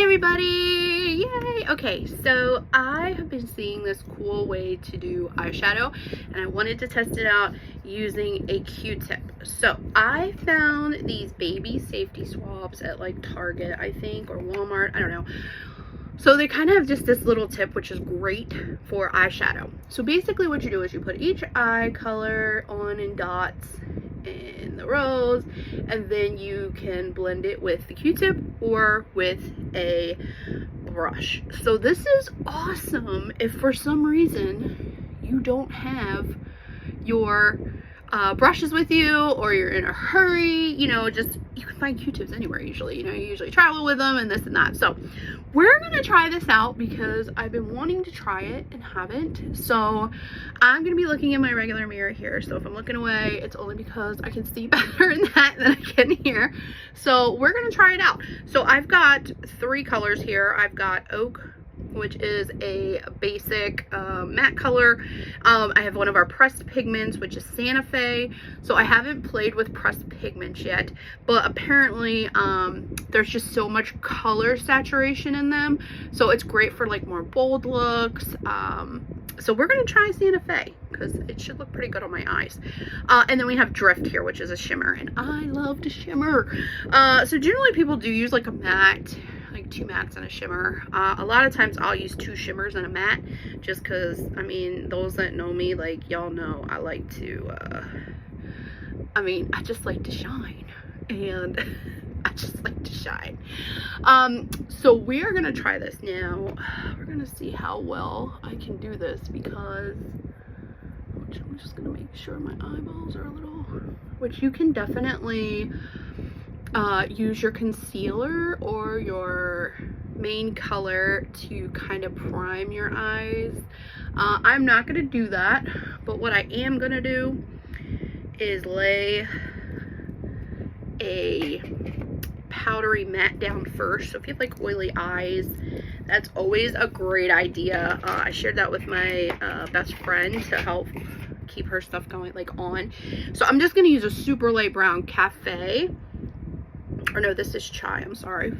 everybody! Yay! Okay, so I have been seeing this cool way to do eyeshadow and I wanted to test it out using a Q-tip. So I found these baby safety swabs at like Target, I think, or Walmart, I don't know. So they kind of have just this little tip, which is great for eyeshadow. So basically what you do is you put each eye color on in dots in the rows, and then you can blend it with the Q-tip or with a brush. So this is awesome if for some reason you don't have your brushes with you, or you're in a hurry, you know, just you can find Q-tips anywhere usually, you know, you usually travel with them and this and that. So we're gonna try this out because I've been wanting to try it and haven't. So I'm gonna be looking in my regular mirror here, so if I'm looking away, it's only because I can see better in that than I can here. So we're gonna try it out. So I've got three colors here. I've got Oak, which is a basic matte color. I have one of our pressed pigments, which is Santa Fe. So I haven't played with pressed pigments yet, but apparently there's just so much color saturation in them, so it's great for like more bold looks. So we're gonna try Santa Fe because it should look pretty good on my eyes. And then we have Drift here, which is a shimmer, and I love to shimmer. So generally people do use like a matte, like two mattes and a shimmer. A lot of times I'll use two shimmers and a matte, just because, I mean, those that know me, like, y'all know I like to, I just like to shine, and I just like to shine. So we are gonna try this now. We're gonna see how well I can do this, because I'm just gonna make sure my eyeballs are a little, which you can definitely use your concealer or your main color to kind of prime your eyes. I'm not gonna do that, but what I am gonna do is lay a powdery matte down first. So if you have like oily eyes, that's always a great idea. I shared that with my best friend to help keep her stuff going like on. So I'm just gonna use a super light brown cafe, or no, this is chai, I'm sorry.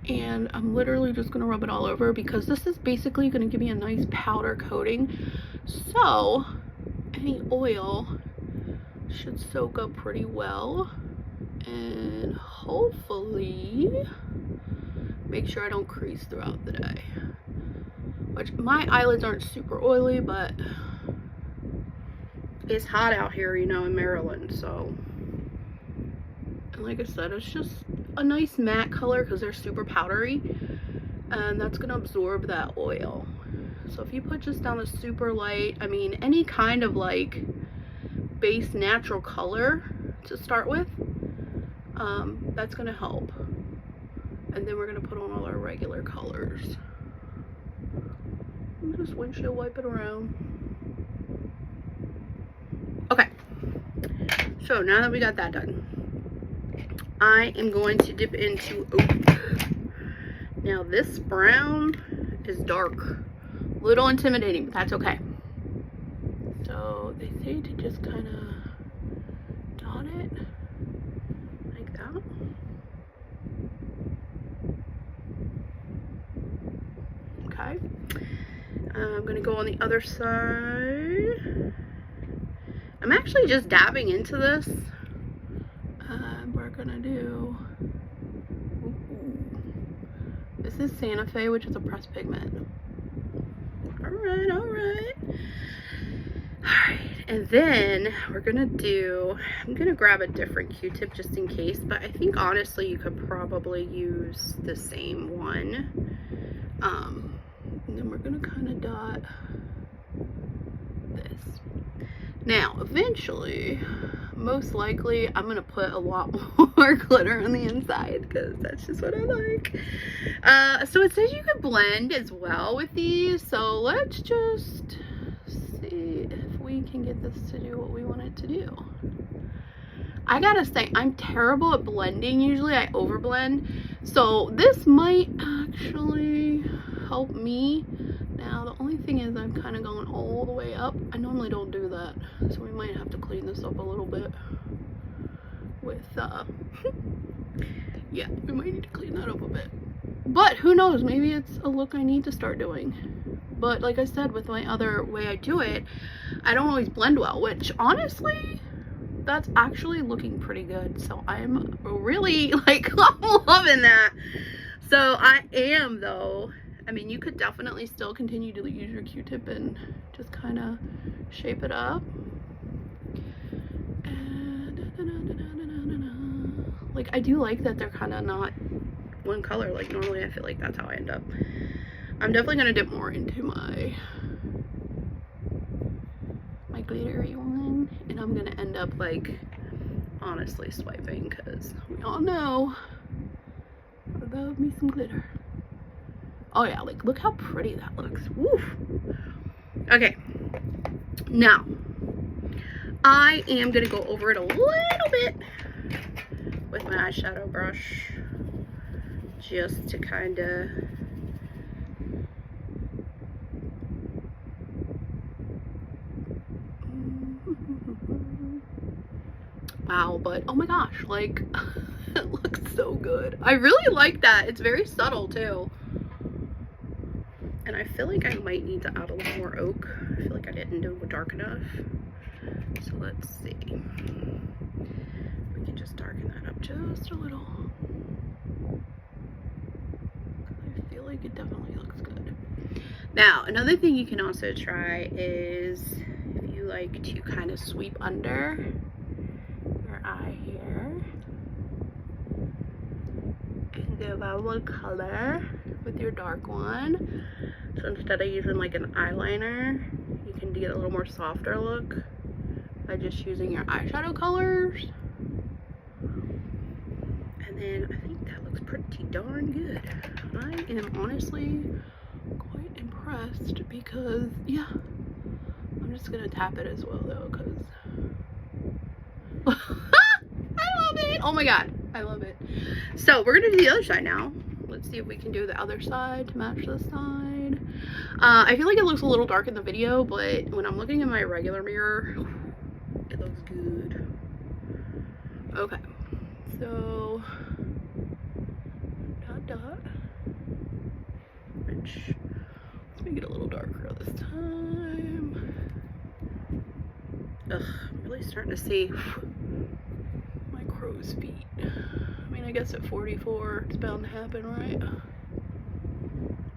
And I'm literally just gonna rub it all over because this is basically gonna give me a nice powder coating. So any oil should soak up pretty well, and hopefully make sure I don't crease throughout the day. Which my eyelids aren't super oily, but it's hot out here, you know, in Maryland, so. And like I said, it's just a nice matte color because they're super powdery, and that's gonna absorb that oil. So if you put just down a super light, I mean, any kind of like base natural color to start with, that's gonna help. And then we're gonna put on all our regular colors. And just windshield wipe it around. Okay, so now that we got that done, I am going to dip into Oak. Now this brown is dark, a little intimidating, but that's okay. So they say to just kind of dot it like that. Okay, I'm gonna go on the other side. I'm actually just dabbing into this. We're gonna do, this is Santa Fe, which is a pressed pigment. All right. And then we're gonna do, I'm gonna grab a different Q-tip just in case, but I think honestly you could probably use the same one. And then we're gonna kind of dot this. Now, eventually, most likely, I'm gonna put a lot more glitter on the inside because that's just what I like. So it says you could blend as well with these. So let's just see if we can get this to do what we want it to do. I gotta say, I'm terrible at blending. Usually I overblend. So this might actually help me. Now, the only thing is I'm kind of going all the way up. I normally don't do that, so we might have to clean this up a little bit with, yeah, we might need to clean that up a bit. But who knows, maybe it's a look I need to start doing. But like I said, with my other way I do it, I don't always blend well, which honestly, that's actually looking pretty good. So I'm really like, I'm loving that. So I am though. I mean, you could definitely still continue to use your Q-tip and just kind of shape it up. Like, I do like that they're kind of not one color. Like, normally I feel like that's how I end up. I'm definitely going to dip more into my glittery one. And I'm going to end up, like, honestly swiping because we all know I love me some glitter. Oh yeah, like look how pretty that looks. Woof. Okay, now I am gonna go over it a little bit with my eyeshadow brush just to kind of wow, but oh my gosh, like it looks so good. I really like that. It's very subtle too. And I feel like I might need to add a little more oak. I feel like I didn't do it dark enough. So let's see. We can just darken that up just a little. I feel like it definitely looks good. Now, another thing you can also try is if you like to kind of sweep under your eye here and give out a little color with your dark one. So instead of using like an eyeliner, you can get a little more softer look by just using your eyeshadow colors. And then I think that looks pretty darn good. I am honestly quite impressed because, yeah, I'm just gonna tap it as well though, because I love it. Oh my god, I love it. So we're gonna do the other side now. Let's see if we can do the other side to match this side. I feel like it looks a little dark in the video, but when I'm looking in my regular mirror, it looks good. Okay, so dot dot. Which, let's make it a little darker this time. Ugh, I'm really starting to see my crow's feet. I mean, I guess at 44, it's bound to happen, right?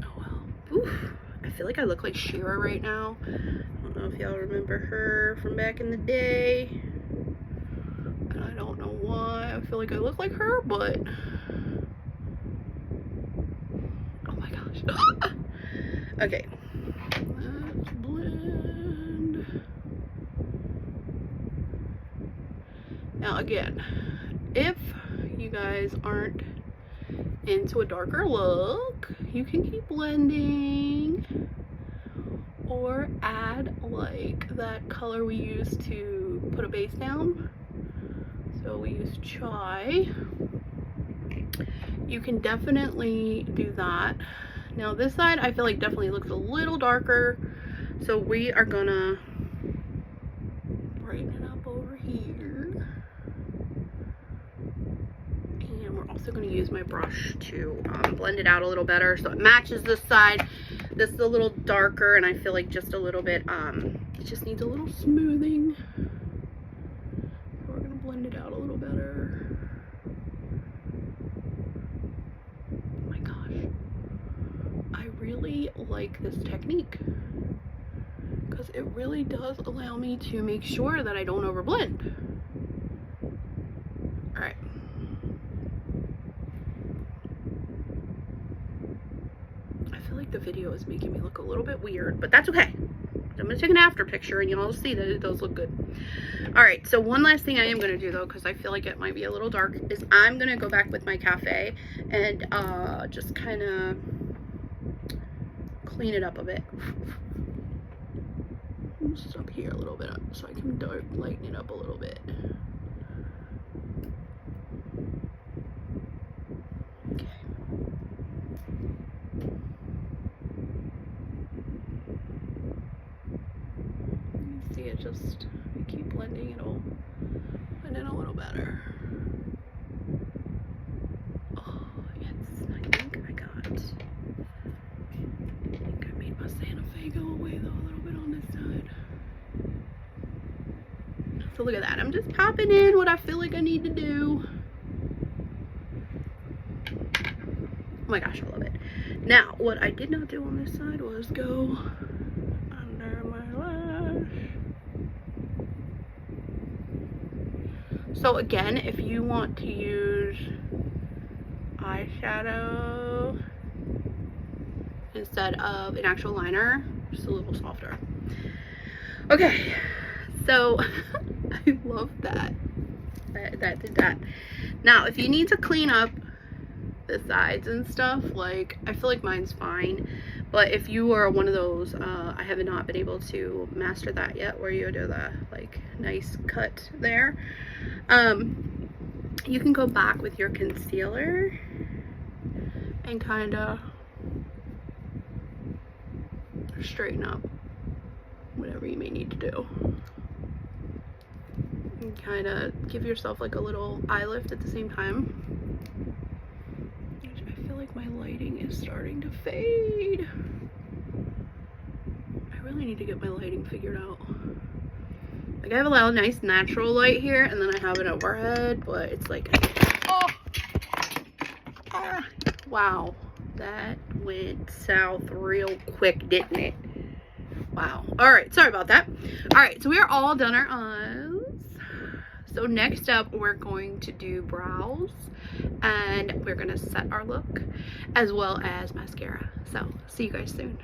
Oh well. Oof. I feel like I look like Shira right now. I don't know if y'all remember her from back in the day. And I don't know why I feel like I look like her, but oh my gosh. Okay. Let's blend. Now again, if you guys aren't into a darker look, you can keep blending or add like that color we used to put a base down. So we use chai. You can definitely do that. Now this side I feel like definitely looks a little darker, so we are gonna brighten it up over here. And we're also going to use my brush to blend it out a little better so it matches this side. This is a little darker and I feel like just a little bit, it just needs a little smoothing. So we're going to blend it out a little better. Oh my gosh. I really like this technique because it really does allow me to make sure that I don't overblend. Alright. I feel like the video is making me look a little bit weird, but that's okay. I'm going to take an after picture and you'll see that it does look good. Alright, so one last thing I am going to do though, because I feel like it might be a little dark, is I'm going to go back with my cafe and just kind of clean it up a bit. Just up here a little bit so I can lighten it up a little bit. Okay. You see it just, you keep blending, it'll blend in a little better. Oh, yes, I think I got So look at that. I'm just popping in what I feel like I need to do. Oh my gosh, I love it. Now, what I did not do on this side was go under my lash. So again, if you want to use eyeshadow instead of an actual liner, just a little softer. Okay, so I love that. That did that. Now, if you need to clean up the sides and stuff, like, I feel like mine's fine, but if you are one of those, I have not been able to master that yet, where you do the like nice cut there, you can go back with your concealer and kind of straighten up whatever you may need to do, and kind of give yourself like a little eye lift at the same time. I feel like my lighting is starting to fade. I really need to get my lighting figured out. Like, I have a lot of nice natural light here, and then I have it overhead, but it's like, oh, wow, that went south real quick, didn't it? Wow. All right, sorry about that. All right, so we are all done our eyes. So next up, we're going to do brows, and we're gonna set our look as well as mascara. So see you guys soon.